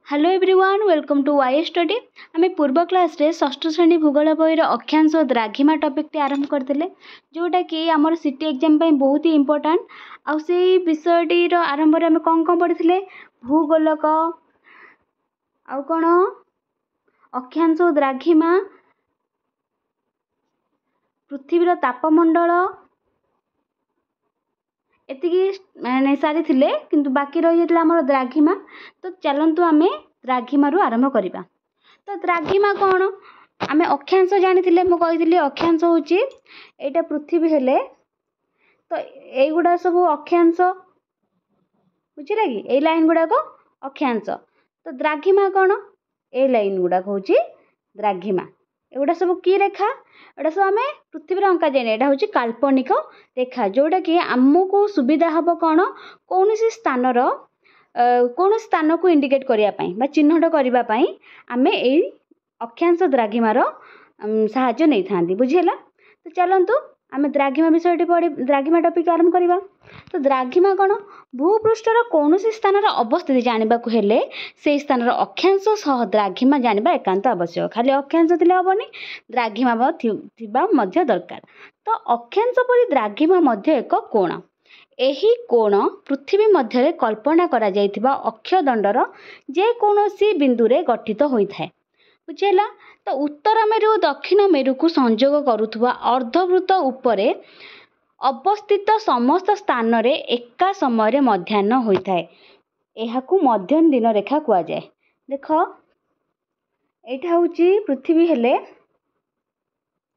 Hello everyone welcome to Y study आम पूर्व class रे षष्ठ श्रेणी भूगोल बहीर अक्षांश और द्राघिमा टॉपिक टी आरंभ करते जोटा कि आमर सिटी एग्जाम बहुत ही इम्पोर्टेंट आउ से विषयटी आरंभ में आम कौन कौन पढ़ी भूगोलक आउ कौन अक्षांश और द्राघिमा पृथ्वीर तापमंडल एतिकी माने सारी थिले किंतु बाकी रही जाता आमर द्राघिमा। तो चलतु आम द्राघिमा आरंभ करवा। तो द्राघिमा कौन आम अक्षांश जानी कही अक्षांश हूँ यहाँ पृथ्वी हेले तो युड़ा सब अक्षांश बुझे कि ये लाइन गुड़ाक अक्षांश। तो द्राघिमा कौन ए लाइन गुड़ाक हूँ द्राघिमा। एगुड़ा सब कि रेखा एटा सब आम पृथ्वी अंका जाए यहाँ हूँ काल्पनिक रेखा जोटा कि आमको सुविधा हम कौन कौन स्थान को इंडिकेट करने चिन्हट करने आम यही अक्षांश द्राघिमार साहाय्य नहीं था बुझीगला। तो चलतु आम द्राघिमा विषय पढ़ी द्राघिमा टॉपिक आरंभ करवा। तो द्राघिमा कौन भूपृष्ठर कौन सी अवस्थिति जानवा हेले से स्थान अक्षांश सह द्राघिमा जानवा एकांत आवश्यक। खाली अक्षांश थिले हेबनी द्राघिमा थिबा मध्य दरकार। तो अक्षांश परि द्राघिमा मध्य एक कोण एही कोण पृथ्वी मध्य कल्पना करा जायथिबा अक्षदंडर जे कौनसी बिंदु रे गठित होइथाय बुझेला। तो उत्तर मेरु दक्षिण मेरु को संयोग करुथुवा अर्धवृत्त उपरे अवस्थित समस्त स्थान रे एका समय मध्याह्न होइथाय एहाकू मध्याह्न दिन रेखा कुआ जाए। देख एटा होची पृथ्वी हेले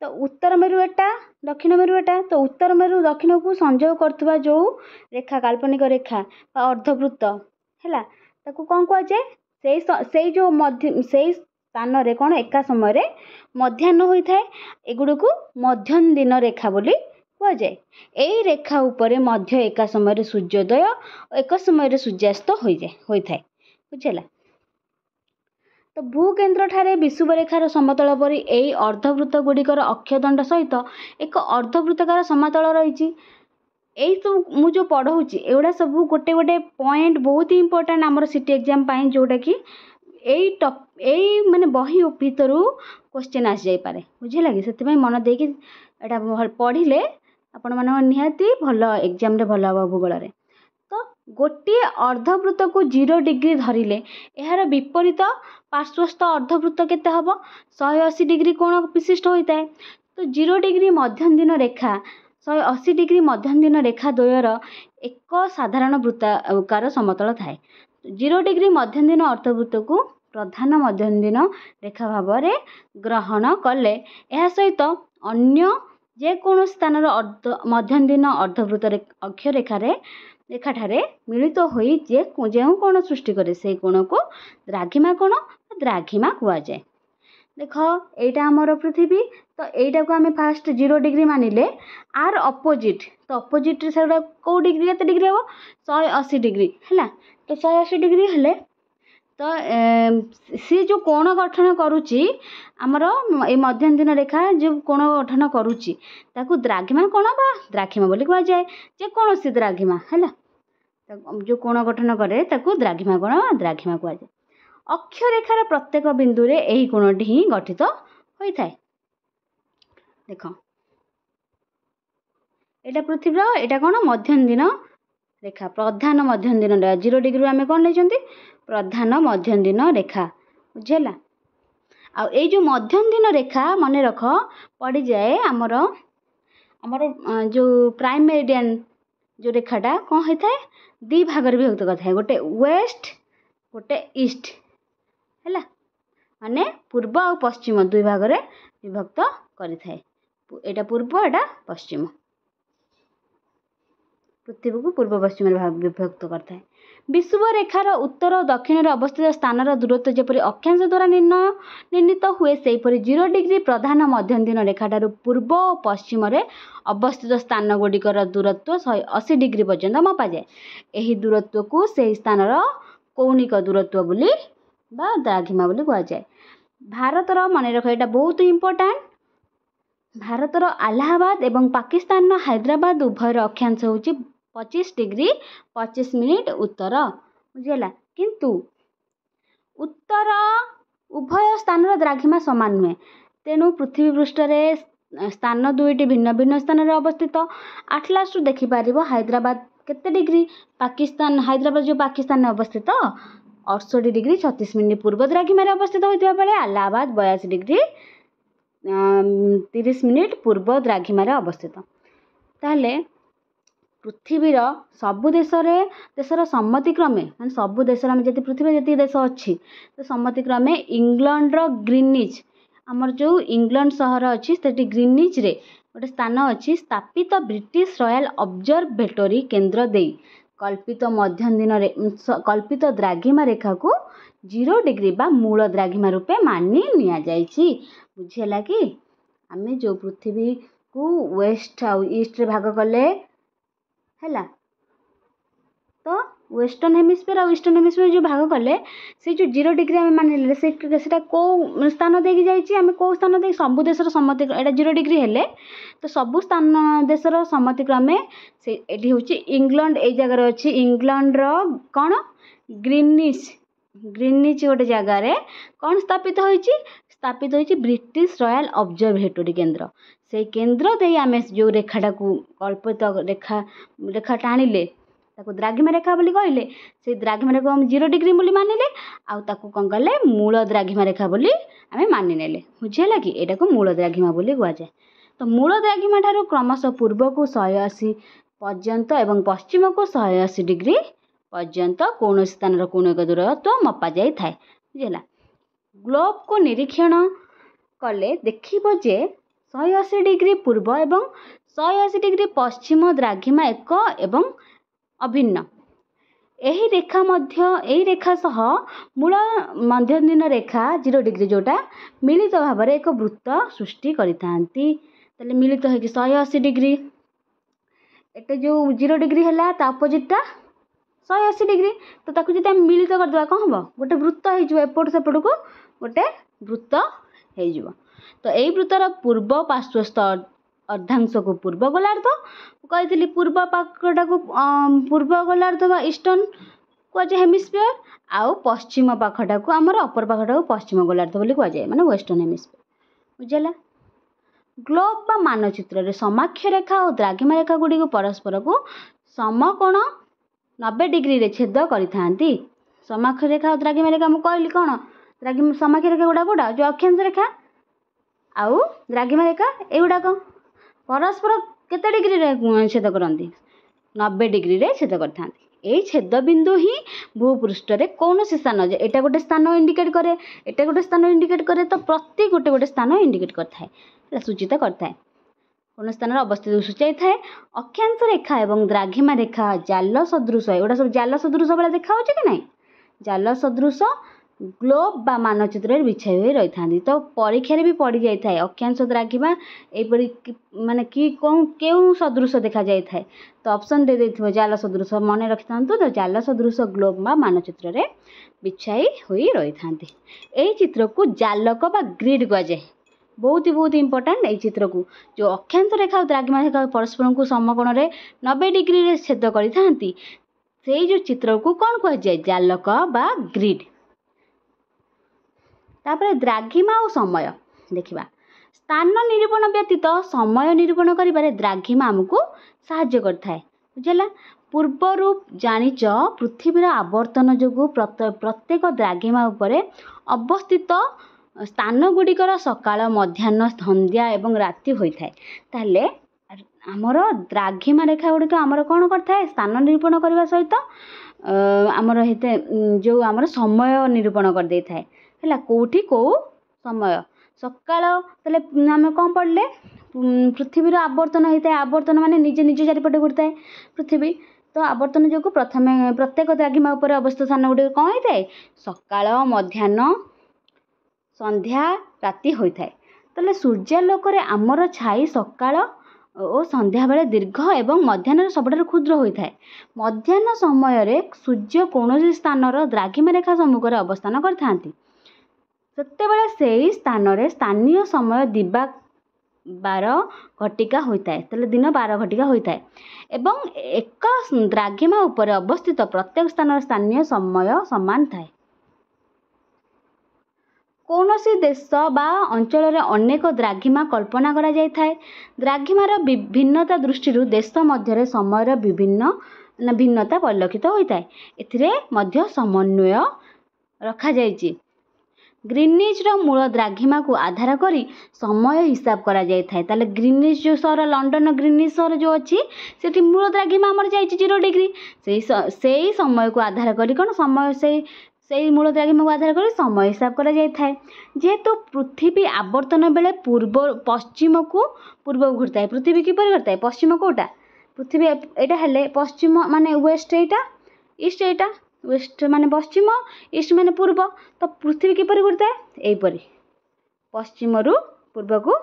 तो उत्तर मेरु एटा दक्षिण मेरु एटा। तो उत्तर मेरु दक्षिण को संयोग करथुवा जो रेखा काल्पनिक रेखा अर्धवृत्त हैला ताकू कोन कुआ जाए से जो मध्य से स्थान रे कौन एका समय रे मध्याह्न होइथाय एगुड़ को मध्याह्न दिन रेखा बोली कुआ जाए। एई रेखा उपरे मध्य एका समय रे सूर्योदय और एक समय रे सूर्यास्त होइथाय बुझेला। तो भूकेन्द्र ठारे विषुव रेखार समतल परी एई अर्धवृत्त गुड़िकर अक्षदंड सहित एक अर्धवृत्तकार समतल रही। यही सब मुझे पढ़ाऊँगी एगुड़ा सब गोटे गोटे पॉइंट बहुत ही इंपोर्टेंट आमर सिटी एग्जाम पाई जोटा कि यही माने बही भितर क्वेश्चन आसी जाई पारे बुझे से मन देकी एटा पढ़िले आपण मान निहाती भल एग्जाम रे भल हम भूगोल रे। तो गोटे अर्धवृत्त को 0 डिग्री धरिले यार विपरीत पार्श्वस्थ अर्धवृत्त केते हबो 180 डिग्री कोण विशिष्ट होता है। तो 0 डिग्री मध्याह्न दिन रेखा 180 डिग्री मध्याह्न दिन रेखा द्वयर एक साधारण वृत्ताकार समतल थाए। 0 डिग्री मध्याह्न दिन अर्धवृत्त को प्रधान मध्याह्न दिन रेखा भाव में ग्रहण कले यह सहित अन्य जेको स्थान मध्याह्न दिन अर्धवृत्त रेखा ठारे मिलित होई जे कोण सृष्टि करे से कोण को द्राघिमा कुआ जाए। देख एटा आमर पृथ्वी तो एटा को आम फास्ट 0 डिग्री मानिले आर अपोजिट तो अपोजिट से कौ डिग्री केते डिग्री हम 180 डिग्री है। तो 180 डिग्री हेले तो सी जो कोण गठन करुच्ची आमर ए मध्याह्न दिन रेखा जो कोण गठन करुच्ची ताकू द्राघिमा कोण बा द्राघिमा बोली कुआ जाए। जे कौन सी द्राघिमा है जो कोण गठन करे ताकू द्राघिमा कोण द्राघिमा कुआ जाए। अक्षरेखार प्रत्येक बिंदु रे एही कोणटी ही गठित होइथाय। देख एटा पृथ्वी एटा कोण मध्याह्न दिन रेखा प्रधान मध्याह्न दिन 0 डिग्री आम कौन लेचंती प्रधान मध्याह्न दिन रेखा बुझेला। आ ए जो मध्याह्न दिन रेखा मन रख पड़ जाए आमर जो प्राइम मेरिडियन जो रेखाटा कौन होता है 2 भाग विभक्त करता है गोटे वेस्ट गोटे ईस्ट है माने पूर्व और पश्चिम 2 भाग विभक्त करें एटा पूर्व एटा पश्चिम पृथ्वी को पूर्व पश्चिम विभक्त करता है। विषुव रेखार उत्तर और दक्षिण अवस्थित स्थानर दूरत्व जेपरी अक्षांश द्वारा निर्णीत हुए सेहीपरि 0 डिग्री प्रधान मध्याह्न दिन रेखाठार पूर्व और पश्चिम अवस्थित स्थान गुड़िकर दूरत्व 180 डिग्री पर्यंत मपा जाए। यही दूरत्व को से स्थानर कौणिक दूरत्व बोली बा द्राघिमा बोली कुआ जाए। भारतर मन रख एटा बहुत इंपोर्टेंट भारतर आलाहाबाद एवं पाकिस्तान हैदराबाद उभयर अक्षांश होची 25 डिग्री 25 मिनिट उत्तर बुझेला। किंतु उत्तर उभय स्थान द्राघिमा सामान नुहे तेणु पृथ्वी पृष्ठ स्थान दुईटी भिन्न भिन्न स्थान में अवस्थित। आटलास देखिपर हैदराबाद केते डिग्री पाकिस्तान हैदराबाद जो पाकिस्तान में अवस्थित 68 डिग्री 36 मिनिट पूर्व द्राघिमार अवस्थित होता बेले इलाहाबाद 82 डिग्री 30 मिनिट पूर्व द्राघिमार अवस्थित। ताहले पृथ्वीर सबु देशर सम्मति क्रमे मान सबु देश जति पृथ्वी जी देश अच्छी तो सम्मति क्रमे इंग्लैंड ग्रीनिच आमर जो इंग्लैंड सहर अच्छी से ग्रीनिच रे गोटे स्थान अच्छी स्थापित ब्रिटिश रॉयल ऑब्जर्वेटरी केन्द्र दे कल्पित मध्य दिन कल्पित द्राघिमा रेखा को 0 डिग्री बा मूल द्राघिमा रूपे मानि निया जाइछि। बुझिला कि आमे जो पृथ्वी को वेस्ट आउ ईस्ट रे भाग कले हैला तो वेस्टर्न हेमिस्फीयर और ईस्टर्न हेमिस्फीयर जो भाग कले से जो 0 डिग्री आम मानिले से कौ स्थान देकी जाइए आम कौ स्थान दे सबु देशर सम्मति एटा 0 डिग्री हेले तो सबु स्थान देशर सम्मति क्रमे से एटी होची इंग्लैंड ए जगार अच्छी इंग्लैंड कौन ग्रीनिच ग्रीनिच गोटे जगार कौन स्थापित होइछि ब्रिटिश रॉयल ऑब्जर्वेटरी केन्द्र से केन्द्र दे आम जो रेखाटा को कल्पित रेखा टाणिले ताको द्राघिमा रेखा बोली कहले से द्राघिमा रेखा हम 0 डिग्री बोली मानिले आउ ताको कौन कले मूल द्राघिमा रेखा बोली आम मानि नेले। बुझिला कि एटा को मूल द्राघिमा बोली कह जाए। तो मूल द्राघिमा ठारू क्रमशः पूर्व को 180 पर्यंत एवं पश्चिम को 180 डिग्री पर्यंत कौन स्थान कौन एक दूरत्व मपा जाए थाए। बुझिला ग्लोब को निरीक्षण कले देखिबो जे 180 डिग्री पूर्व एवं 180 डिग्री पश्चिम द्राघिमा एक एवं अभिन्न एही रेखा सह मूल मध्य दिन रेखा 0 डिग्री जोटा मिलित भाव एक वृत्त सृष्टि करिथांती। तले मिलित है कि 180 डिग्री एटे जो 0 डिग्री है अपोजिटा 180 डिग्री तो ताकू जब मिलित करदे कौन हम गोटे वृत्त हो एपट सेपट को गोटे वृत्त हो। तो यही वृत्तर पूर्व पार्श्वस्थ अर्धांश को पूर्व गोलार्ध कही पूर्व पाखटा को पूर्व गोलार्ध बा ईस्टर्न कहुए हेमिस्फीयर आउ पश्चिम पाखटा को आमर अपर पाखटा को पश्चिम गोलार्ध बोली कहुए माने वेस्टर्न हेमिस्फीयर। बुझेला ग्लोब बा मानचित्र रे समाक्ष रेखा और द्राघिमा रेखा गुड़ी परस्पर को समकोण 90 डिग्री रे छेद करिथांती। समाक्ष रेखा और द्राघिमा रेखा मु कहली कौन द्राघिमा समाक्ष रेखा गुड़ा जो अक्षांश रेखा आउ द्राघिमा रेखा एगुड़ाक परस्पर केते डिग्री रे छेद करती 90 डिग्री रे छेद करथांती। यही छेद बिंदु ही भूपृष्ठ रे कौन स्थान एटा गोटे स्थान इंडिकेट करे एटा गोटे स्थान इंडिकेट करे तो प्रति गोटे गोटे स्थान इंडिकेट करथाए सूचित करथाए कौन स्थान अवस्थित सूचाई थाए। अक्षांश रेखा एवं द्राघिमा रेखा जाल सदृश एगुड़ा सब जाल सदृश भाया देखा कि नहीं जाल सदृश ग्लोब बा मानचित्र बिछाई हुई रही था। तो परीक्षा भी पड़ जाए अक्षांश द्राघिमा यहपरी माने कि कौन क्यों सदृश देखा जाए तो ऑप्शन दे देथिबो जाल सदृश मन रखि थांतु तो जाल सदृश ग्लोब बा मानचित्र रे बिछाई हुई रही था। यही चित्र को जालक बा ग्रिड कह जाए बहुत इंपोर्टेंट। यही चित्र को जो अक्षांश रेखा और द्राघिमा रेखा परस्पर को समकोण रे 90 डिग्री रे छेद करिथांती से जो चित्र को कौन कह जाए जालक बा ग्रिड। तापर द्राघिमा और समय देखिबा स्थान निरूपण व्यतीत समय निरूपण करिबारे द्राघिमा हमको साहाय्य करथाए। बुझला पूर्वरु जानिच पृथ्वीर आवर्तन जोगु प्रत्येक द्राघिमा उपरे अवस्थित स्थान गुड़िकर सकाळ मध्याह्न संध्या एवं राति होइथाए। ताहले आमर द्राघिमा रेखा गुड़िक आमर कौन करथाए स्थान निरूपण करबा सहित आमर हेते जो आमर समय निरूपण कर देथाए है कौटी कौ समय सकाळ ताले आम कौन पढ़ले पृथ्वीर आवर्तन होता है आवर्तन माने निजे निजे चारिपटे घूरता है पृथ्वी तो आवर्तन जो प्रथम प्रत्येक द्राघिमा उपर अवस्थित स्थान गुड़ी कौन होता है सकाळ मध्याह्न संध्या राति होता है। ताले सूर्यालोक आमर छाई सकाळ और संध्या बेले दीर्घ एवं मध्याह्न सबुठारु क्षुद्र होता है। मध्याह्न समय सूर्य कौन स्थान द्राघिमा रेखा सम्मुख अवस्थान करथांती सेतेबेले सेही स्थान रे स्थानीय समय दिबा 12 घटिका होता है ताले दिन 12 घटिका होता है एवं एक द्राघिमा उपर अवस्थित प्रत्येक स्थान स्थानीय समय समान थाए। କୌଣସି ଦେଶ ବା ଅଞ୍ଚଳରେ ଅନେକ ଦ୍ରାଘିମା କଳ୍ପନା କରାଯାଇଥାଏ। ଦ୍ରାଘିମାର ଭିନ୍ନତା ଦୃଷ୍ଟିରୁ ଦେଶ ମଧ୍ୟରେ ସମୟର ଭିନ୍ନତା ପରିଲକ୍ଷିତ ହୋଇଥାଏ। ଏଥିରେ ମଧ୍ୟ ସମନ୍ୱୟ ରଖାଯାଇଛି। ଗ୍ରୀନିଚ୍ର ମୂଳ ଦ୍ରାଘିମାକୁ ଆଧାର କରି ସମୟ ହିସାବ କରାଯାଇଥାଏ। ତାହେଲେ ଗ୍ରୀନିଚ୍ ଯେଉଁ ସହର, ଲଣ୍ଡନ ଗ୍ରୀନିଚ୍ ସହର ଯେଉଁ ଅଛି, ସେଠି ମୂଳ ଦ୍ରାଘିମା ଆମର ଯାଇଛି 0 ଡିଗ୍ରୀ। ସେଇ ସମୟକୁ ଆଧାର କରି କ'ଣ ସମୟ ସେଇ ମୂଳ ଦ୍ରାଘିମାକୁ ଆଧାର କରି ସମୟ ହିସାବ କରାଯାଇଥାଏ। ଯେହେତୁ ପୃଥିବୀ ଆବର୍ତ୍ତନ ବେଳେ ପଶ୍ଚିମକୁ ପୂର୍ବକୁ ଘୁରିଥାଏ। ପୃଥିବୀ କିପରି ଘୁରିଥାଏ? ପଶ୍ଚିମ କେଉଁଟା? ପୃଥିବୀ ଏଇଟା ହେଲେ ପଶ୍ଚିମ ମାନେ ୱେଷ୍ଟ, ଏଇଟା ଇଷ୍ଟ, ଏଇଟା ୱେଷ୍ଟ ମାନେ ପଶ୍ଚିମ, ଇଷ୍ଟ ମାନେ ପୂର୍ବ। ତ ପୃଥିବୀ କିପରି ଘୁରିଥାଏ? ଏଇପରି ପଶ୍ଚିମରୁ ପୂର୍ବକୁ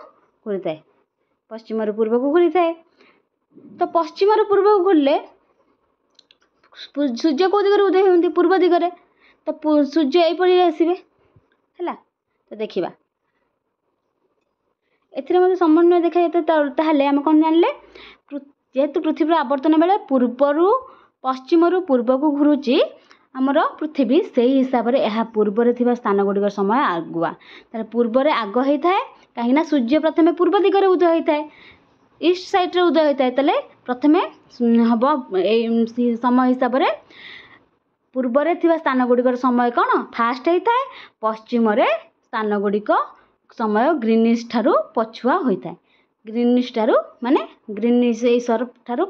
ଘୁରିଥାଏ। ପଶ୍ଚିମରୁ ପୂର୍ବକୁ ଘୁରିଥାଏ। ତ ପଶ୍ଚିମରୁ ପୂର୍ବକୁ ଘୁରିଲେ ସୂର୍ଯ୍ୟ କେଉଁ ଦିଗରେ ଉଦୟ ହୁଅନ୍ତି? ପୂର୍ବ ଦିଗରେ। ତ ସୂର୍ଯ୍ୟ ଏଇପରି ଆସିବେ ହେଲା। ତ ଦେଖିବା ଏଥିରେ ମଧ୍ୟ ସମନ୍ୱୟ ଦେଖାଯାଇଥାଏ। ତାହେଲେ ଆମେ କ'ଣ ଜାଣିଲେ? ଯେହେତୁ ପୃଥିବୀର ଆବର୍ତ୍ତନ ବେଳେ ପଶ୍ଚିମରୁ ପୂର୍ବକୁ ଘୁରୁଛି ଆମର ପୃଥିବୀ, ସେହି ହିସାବରେ ଏହା ପୂର୍ବରେ ଥିବା ସ୍ଥାନ ଗୁଡ଼ିକର ସମୟ ଆଗୁଆ। ତାହେଲେ ପୂର୍ବରେ ଆଗ ହେଇଥାଏ, କାହିଁକିନା ସୂର୍ଯ୍ୟ ପ୍ରଥମେ ପୂର୍ବ ଦିଗରେ ଉଦୟ ହୋଇଥାଏ, ଇଷ୍ଟ ସାଇଡ଼୍ରେ ଉଦୟ ହୋଇଥାଏ। ତାହେଲେ ପ୍ରଥମେ ହେବ ଏଇ ସମୟ ହିସାବରେ ପୂର୍ବରେ ଥିବା ସ୍ଥାନ ଗୁଡ଼ିକର ସମୟ କ'ଣ ଫାଷ୍ଟ ହେଇଥାଏ, ପଶ୍ଚିମରେ ସ୍ଥାନ ଗୁଡ଼ିକ ସମୟ ଗ୍ରୀନିଚ୍ ଠାରୁ ପଛୁଆ ହୋଇଥାଏ। ଗ୍ରୀନିଚ୍ ଠାରୁ ମାନେ ଗ୍ରୀନିଚ୍ ଏଇ ସହର ଠାରୁ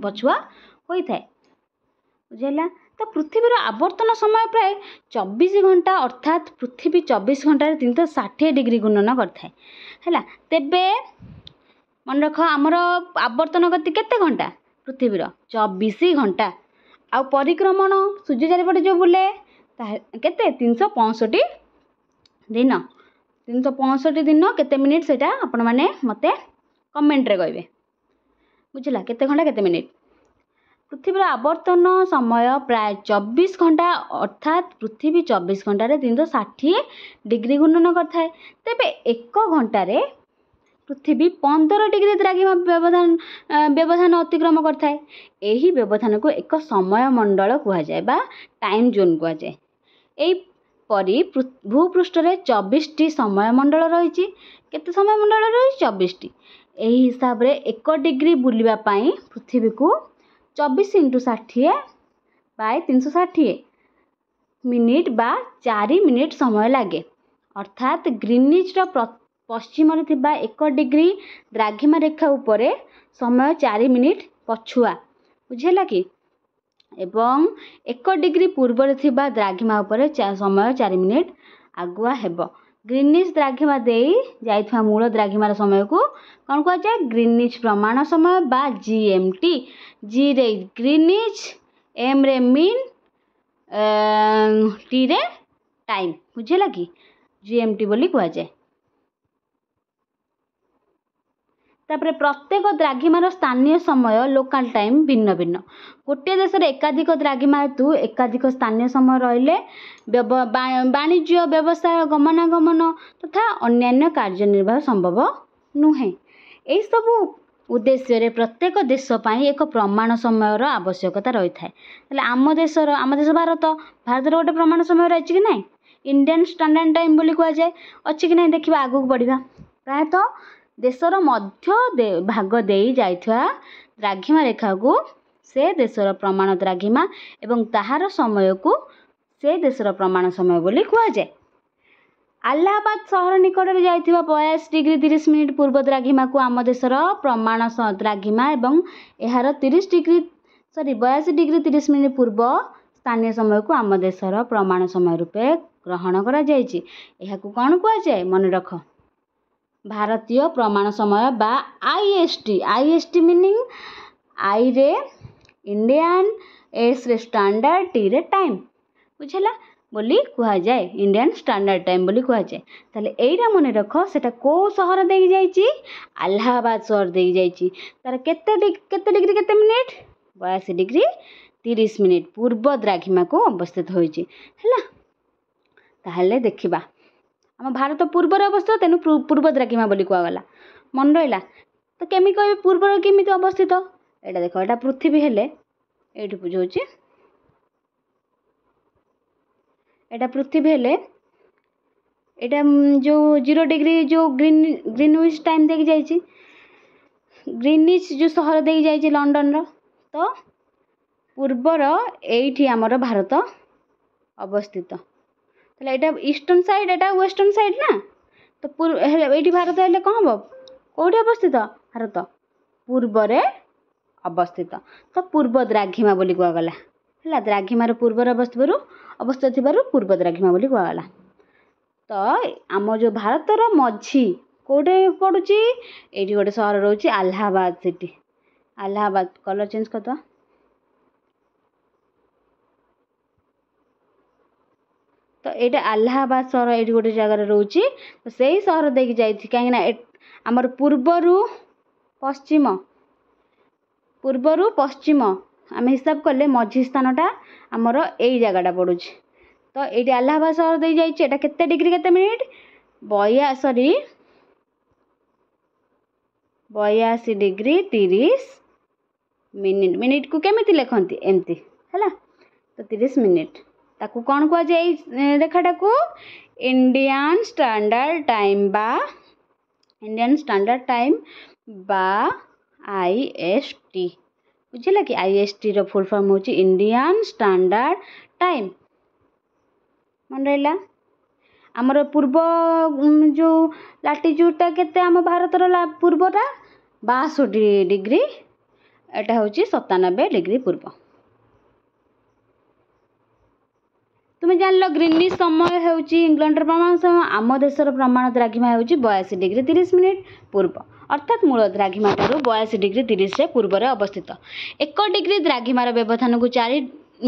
ପଛୁଆ ହୋଇଥାଏ। ବୁଝିଲା? ତ ପୃଥିବୀର ଆବର୍ତ୍ତନ ସମୟ ପ୍ରାୟ 24 ଘଣ୍ଟା, ଅର୍ଥାତ୍ ପୃଥିବୀ 24 ଘଣ୍ଟାରେ 360 ଡିଗ୍ରୀ ଘୂର୍ଣ୍ଣନ କରିଥାଏ ହେଲା। ତେବେ ମନେ ରଖ, ଆମର ଆବର୍ତ୍ତନ ଗତି କେତେ ଘଣ୍ଟା? ପୃଥିବୀର 24 ଘଣ୍ଟା। ଆଉ ପରିକ୍ରମଣ ସୂର୍ଯ୍ୟ ଚାରିପଟେ ଯେଉଁ ବୁଲେ କେତେ? 365 ଦିନ। 365 ଦିନ କେତେ ମିନିଟ୍, ସେଇଟା ଆପଣମାନେ ମୋତେ କମେଣ୍ଟରେ କହିବେ। ବୁଝିଲା? କେତେ ଘଣ୍ଟା କେତେ ମିନିଟ୍? ପୃଥିବୀର ଆବର୍ତ୍ତନ ସମୟ ପ୍ରାୟ 24 ଘଣ୍ଟା, ଅର୍ଥାତ୍ ପୃଥିବୀ 24 ଘଣ୍ଟାରେ 360 ଡିଗ୍ରୀ ଘୂର୍ଣ୍ଣନ କରିଥାଏ। ତେବେ 1 ଘଣ୍ଟାରେ ପୃଥିବୀ 15 ଡିଗ୍ରୀ ଦ୍ରାଘିମା ବ୍ୟବଧାନ ଅତିକ୍ରମ କରିଥାଏ। ଏହି ବ୍ୟବଧାନକୁ ଏକ ସମୟ ମଣ୍ଡଳ କୁହାଯାଏ ବା ଟାଇମ୍ ଜୋନ୍ କୁହାଯାଏ। ଏହିପରି ଭୂପୃଷ୍ଠରେ 24ଟି ସମୟ ମଣ୍ଡଳ ରହିଛି। କେତେ ସମୟ ମଣ୍ଡଳ ରହିଛି? 24ଟି। ଏହି ହିସାବରେ 1 ଡିଗ୍ରୀ ବୁଲିବା ପାଇଁ ପୃଥିବୀକୁ 24 × 60/360 ମିନିଟ୍ ବା 4 ମିନିଟ୍ ସମୟ ଲାଗେ। ଅର୍ଥାତ୍ ଗ୍ରୀନିଚ୍ର ପଶ୍ଚିମରେ ଥିବା 1 ଡିଗ୍ରୀ ଦ୍ରାଘିମା ରେଖା ଉପରେ ସମୟ 4 ମିନିଟ୍ ପଛୁଆ। ବୁଝିଲା କି? ଏବଂ 1 ଡିଗ୍ରୀ ପୂର୍ବରେ ଥିବା ଦ୍ରାଘିମା ଉପରେ ସମୟ 4 ମିନିଟ୍ ଆଗୁଆ ହେବ। ଗ୍ରୀନିଚ୍ ଦ୍ରାଘିମା ଦେଇ ଯାଇଥିବା ମୂଳ ଦ୍ରାଘିମାର ସମୟକୁ କ'ଣ କୁହାଯାଏ? ଗ୍ରୀନିଚ୍ ପ୍ରମାଣ ସମୟ ବା GMT। Gରେ ଗ୍ରୀନିଚ୍, Mରେ ମିନ୍, Tରେ ଟାଇମ୍। ବୁଝିଲା କି? GMT ବୋଲି କୁହାଯାଏ। ତାପରେ ପ୍ରତ୍ୟେକ ଦ୍ରାଘିମାର ସ୍ଥାନୀୟ ସମୟ ଲୋକାଲ୍ ଟାଇମ୍ ଭିନ୍ନ ଭିନ୍ନ। ଗୋଟିଏ ଦେଶରେ ଏକାଧିକ ଦ୍ରାଘିମା ହେତୁ ଏକାଧିକ ସ୍ଥାନୀୟ ସମୟ ରହିଲେ ବାଣିଜ୍ୟ, ବ୍ୟବସାୟ, ଗମନାଗମନ ତଥା ଅନ୍ୟାନ୍ୟ କାର୍ଯ୍ୟନିର୍ବାହ ସମ୍ଭବ ନୁହେଁ। ଏହିସବୁ ଉଦ୍ଦେଶ୍ୟରେ ପ୍ରତ୍ୟେକ ଦେଶ ପାଇଁ ଏକ ପ୍ରମାଣ ସମୟର ଆବଶ୍ୟକତା ରହିଥାଏ। ହେଲେ ଆମ ଦେଶ ଭାରତର ଗୋଟେ ପ୍ରମାଣ ସମୟ ରହିଛି କି ନାହିଁ? ଇଣ୍ଡିଆନ୍ ଷ୍ଟାଣ୍ଡାର୍ଡ ଟାଇମ୍ ବୋଲି କୁହାଯାଏ। ଅଛି କି ନାହିଁ ଦେଖିବା, ଆଗକୁ ବଢ଼ିବା। ପ୍ରାୟତଃ ଦେଶର ମଧ୍ୟ ଭାଗ ଦେଇ ଯାଇଥିବା ଦ୍ରାଘିମା ରେଖାକୁ ସେ ଦେଶର ପ୍ରମାଣ ଦ୍ରାଘିମା ଏବଂ ତାହାର ସମୟକୁ ସେ ଦେଶର ପ୍ରମାଣ ସମୟ ବୋଲି କୁହାଯାଏ। ଆହ୍ଲାବାଦ ସହର ନିକଟରେ ଯାଇଥିବା 82 ଡିଗ୍ରୀ 30 ମିନିଟ୍ ପୂର୍ବ ଦ୍ରାଘିମାକୁ ଆମ ଦେଶର ପ୍ରମାଣ ଦ୍ରାଘିମା ଏବଂ ଏହାର 82 ଡିଗ୍ରୀ 30 ମିନିଟ୍ ପୂର୍ବ ସ୍ଥାନୀୟ ସମୟକୁ ଆମ ଦେଶର ପ୍ରମାଣ ସମୟ ରୂପେ ଗ୍ରହଣ କରାଯାଇଛି। ଏହାକୁ କ'ଣ କୁହାଯାଏ? ମନେ ରଖ, ଭାରତୀୟ ପ୍ରମାଣ ସମୟ ବା IST। IST ମିନିଂ ଆଇରେ ଇଣ୍ଡିଆନ୍, ଏସ୍ରେ ଷ୍ଟାଣ୍ଡାର୍ଡ, ଟିରେ ଟାଇମ୍। ବୁଝିଲା ବୋଲି କୁହାଯାଏ। ଇଣ୍ଡିଆନ୍ ଷ୍ଟାଣ୍ଡାର୍ଡ ଟାଇମ୍ ବୋଲି କୁହାଯାଏ। ତାହେଲେ ଏଇଟା ମନେ ରଖ, ସେଟା କେଉଁ ସହର ଦେଇକି ଯାଇଛି? ଆହ୍ଲାବାଦ ସହର ଦେଇକି ଯାଇଛି। ତାର କେତେ ଡିଗ୍ରୀ କେତେ ମିନିଟ୍? 82 ଡିଗ୍ରୀ 30 ମିନିଟ୍ ପୂର୍ବ ଦ୍ରାଘିମାକୁ ଅବସ୍ଥିତ ହୋଇଛି ହେଲା। ତାହେଲେ ଦେଖିବା, ଆମ ଭାରତ ପୂର୍ବରେ ଅବସ୍ଥିତ, ତେଣୁ ପୂର୍ବ ଦ୍ରାଘିମା ବୋଲି କୁହାଗଲା। ମନେ ରହିଲା? ତ କେମିତି କହିବେ ପୂର୍ବରେ କେମିତି ଅବସ୍ଥିତ? ଏଇଟା ଦେଖ, ଏଇଟା ପୃଥିବୀ ହେଲେ, ଏଇଠି ବୁଝଉଛି, ଏଇଟା ପୃଥିବୀ ହେଲେ एटा जो 0 डिग्री जो ग्रीनविच टाइम देखी जाइए ग्रीनविच जो सहर देखी जाइए लंडन रो तो पूर्वर एठी आमर भारत अवस्थित यहाँ ईस्टर्न साइड एटा वेस्टर्न साइड ना तो ये भारत हेल्ले कौन हम कौटी अवस्थित भारत पूर्वरे अवस्थित तो पूर्व द्राघिमा बोली कहगला है द्राघिमार पूर्वर अवस्थित पूर्व द्राघिमा बोली कहगला तो आम जो भारतर मझी कौटे पड़ुची ये गोटे सहर रोचे आलाहाबाद सिटी आलाहाबाद कलर चेंज करद तो ये आलाहाबाद सहर ये गोटे जगार रोचे तो से सहर देखी जाइए कहीं आमर पूर्वर पश्चिम आम हिसाब कले मझी स्थानटा आमर यही जगटा पड़ू तो ये आलाहाबाद सहर दे जाइए केते डिग्री केते मिनिट 82 डिग्री 30 मिनिट मिनिट को केमिति लिखती एमती है तो 30 मिनिट ताकू कौन कह जाए रेखाटा को इंडियन स्टैंडर्ड टाइम बा IST बुझला कि IST रो फुल फॉर्म होची इंडियन स्टैंडर्ड टाइम मन रहा आमर पूर्व जो लाटिट्यूडटा केते आम भारतर पूर्वटा 62 डिग्री एटा होची 97 डिग्री पूर्व तुम्हें जान लो ग्रीनिच समय होची इंग्लैंड प्रमाण समय आम देशर प्रमाण द्राघिमा होची 82 डिग्री 30 मिनिट पूर्व अर्थात मूल द्राघिमा ठारू 82 डिग्री 30 से पूर्व अवस्थित 1 डिग्री द्राघिमार व्यवधान को 4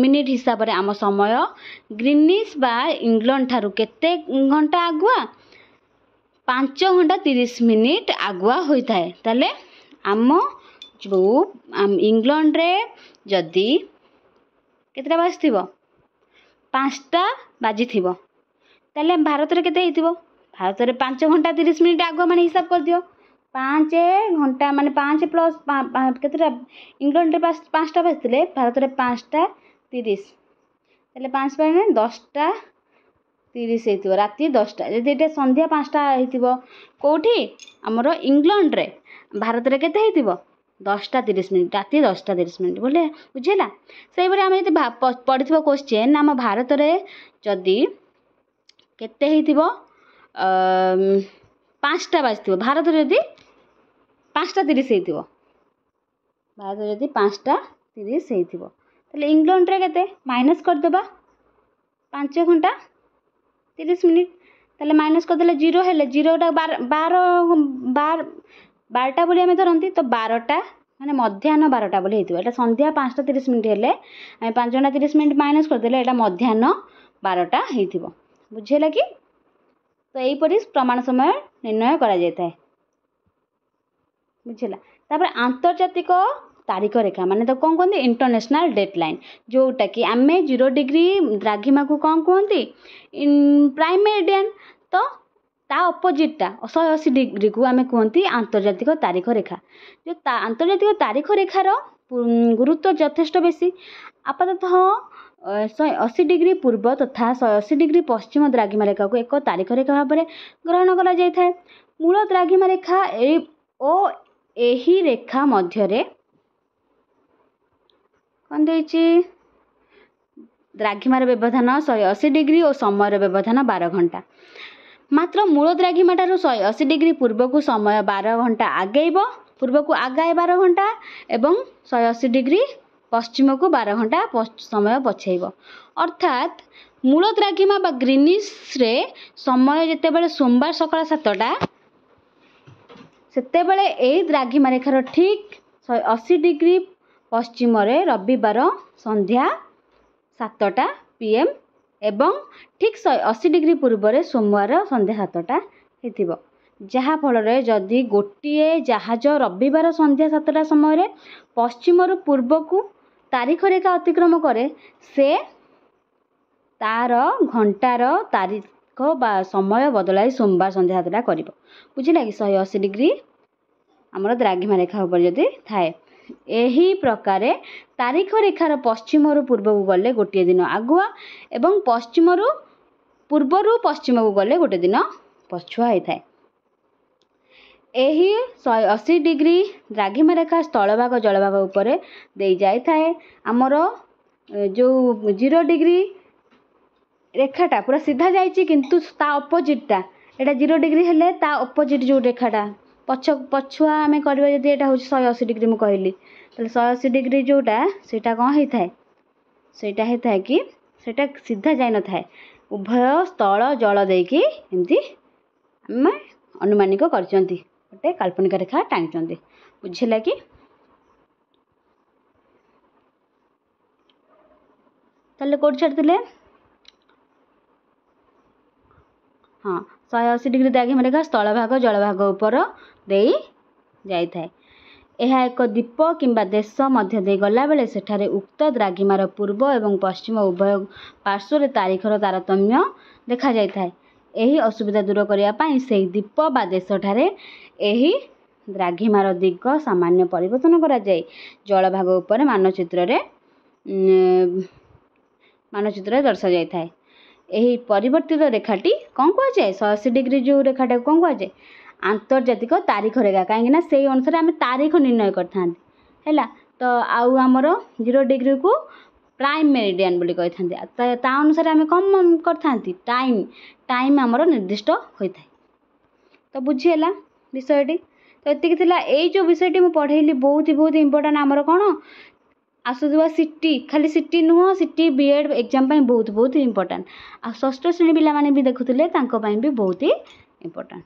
मिनिट हिसाब से आम समय ग्रीनिच बा इंग्लैंड ठारू केते घंटा आगुआ 5 घंटा 30 मिनिट आगुआ होता है ताले आम जो इंग्लैंड रे जदि केतटा बाजिथिबो 5टा बाजिथिबो ताले भारत रे केते हेतिबो भारत रे 5 घंटा 30 मिनिट आगुआ माने हिसाब कर दियो 5 घंटा माने 5 प्लस केतटा इंग्लैंड रे 5टा बाजिथिले भारत रे 5टा 30 ताले 5 माने 10टा 30 हेतिबो राति 10टा जदि एटा संध्या 5टा हेतिबो कोठी हमरो इंग्लैंड रे भारत रे केते हेतिबो 10टा 30 मिनिट राति 10टा 30 मिनिट बोले बुझेला से बरे हम यदि पढ़िथिबो क्वेश्चन हम भारत रे जदि केते हेतिबो 5टा बाजिथिबो भारत रे जदि 5टा 30 हेतिबो भारत रे जदि 5टा 30 हेतिबो ताले इंग्लैंड रे केते माइनस कर देबा 5 घंटा 30 मिनिट ताले माइनस कर देले 0 हेले 0टा 12टा बोली आम धरती तो 12टा माने मध्याह्न 12टा बोली हेतिबो एटा संध्या 5टा 30 मिनिट हेले आम 5 घंटा 30 मिनिट माइनस कर देले एटा मध्याह्न 12टा हेतिबो बुझेला कि तो यही परि प्रमाण समय निर्णय करा जायता बुझेला तापर आंतर्जातिक तारीख रेखा माने तो कौन कहते इंटरनेशनल डेडलाइन जोटा कि आम 0 डिग्री द्राघिमा को कौन कहते प्राइम मेरिडियन तो ता अपोजिटा 180 डिग्री को आम कहते आंतर्जातिक तारीख रेखा जो आंतर्जातिक तारीख रेखार गुरुत्व यथेष्ट बेसी आपाततः 180 डिग्री पूर्व तथा 180 डिग्री पश्चिम द्राघिमा रेखा को एक तारीख रेखा भाव में ग्रहण करा जाय थाए मूल द्राघिमा रेखा एही रेखा मध्यरे कौन देछि द्राघिमार व्यवधान 180 डिग्री और समय व्यवधान 12 घंटा मात्र मूल द्राघिमा ठारू 180 डिग्री पूर्व को समय 12 घंटा आगेब पूर्व को आगाए 12 घंटा एवं 180 डिग्री पश्चिम को 12 घंटा समय पछेब अर्थात मूल द्राघिमा बा ग्रीनिच रे समय जेतेबेले सोमवार सकाळ 7टा सेतेबेले एही द्राघिमा रेखार ठीक 180 डिग्री पश्चिम रे रविवार संध्या 7टा PM एवं ठीक 180 डिग्री पूर्व रे सोमवार संध्या 7टा हेतिबो जहा फल रे जदि गोटिए जहाज रविवार संध्या 7टा समय रे पश्चिम रु पूर्व को तारीख रेखा अतिक्रम करे से तार घंटार तारीख बा समय बदलाई सोमवार संध्या 7टा करिवो बुझिला कि 180 डिग्री हमर द्राघिमा रेखा ऊपर जदि थाए एही प्रकारे तारीख रेखार पश्चिम रु पूर्व को गले गोटे दिन आगुआ एवं पश्चिम रु पूर्वरु पश्चिम को गले गोटे दिन पछुआ होता है। यही 180 डिग्री द्राघिमा रेखा स्थल भाग जल भाग उपर दे जाए आमर जो 0 डिग्री रेखाटा पूरा सीधा जाइए किंतु ता अपोजिटा एटा 0 डिग्री हेले ता अपोजिट जो रेखाटा पछुआ आम करवा जब यहाँ हूँ 180 डिग्री मुझे कहली तो 180 डिग्री जोटा सेटा कौन होता है सेटा होता है कि सेटा सीधा जाई न थाए उभय स्थल जल देकी एमती आम अनुमानिक करचंती गोटे काल्पनिक रेखा टाणी बुझेगा कि ताले कोड छाड़ते हाँ 180 डिग्री द्राघिमा रेखा स्थल भाग जल भाग उपर दे जाए यह एक द्वीप किंबा देश मध्य दे गला बेले सेठारे उक्त द्राघिमार पूर्व एवं पश्चिम उभय पार्श्व तारीखर तारतम्य देखा जाय थाए। यही असुविधा दूर करने से द्वीप बा देश ठारे यही द्राघिमार दिग सामान्य परिवर्तन करा जाए जल भाग उपर मानचित्र दर्शा जाय थाए। यही परिवर्तित रेखाटी कौन कहुए 180 डिग्री जो रेखाटा कौन कहुए आंतर्जातिक तारीख रेखा कहीं से अनुसार आम तारीख निर्णय करता तो आउ आमर 0 डिग्री को प्राइम मेरिडियन बोली कही ता अनुसार आम कम करता टाइम टाइम आमर निर्दिष्ट होता है। तो बुझीगला विषयटी तो ये जो विषयटी मुझे पढ़ेली बहुत ही इंपोर्टेंट आमर कौन आसुवा सिटी खाली सिटी नुह सिटी बीएड एग्जाम बहुत इंपोर्टेंट आ षष्ठ श्रेणी पिला भी देखुले भी बहुत ही इंपोर्टेंट।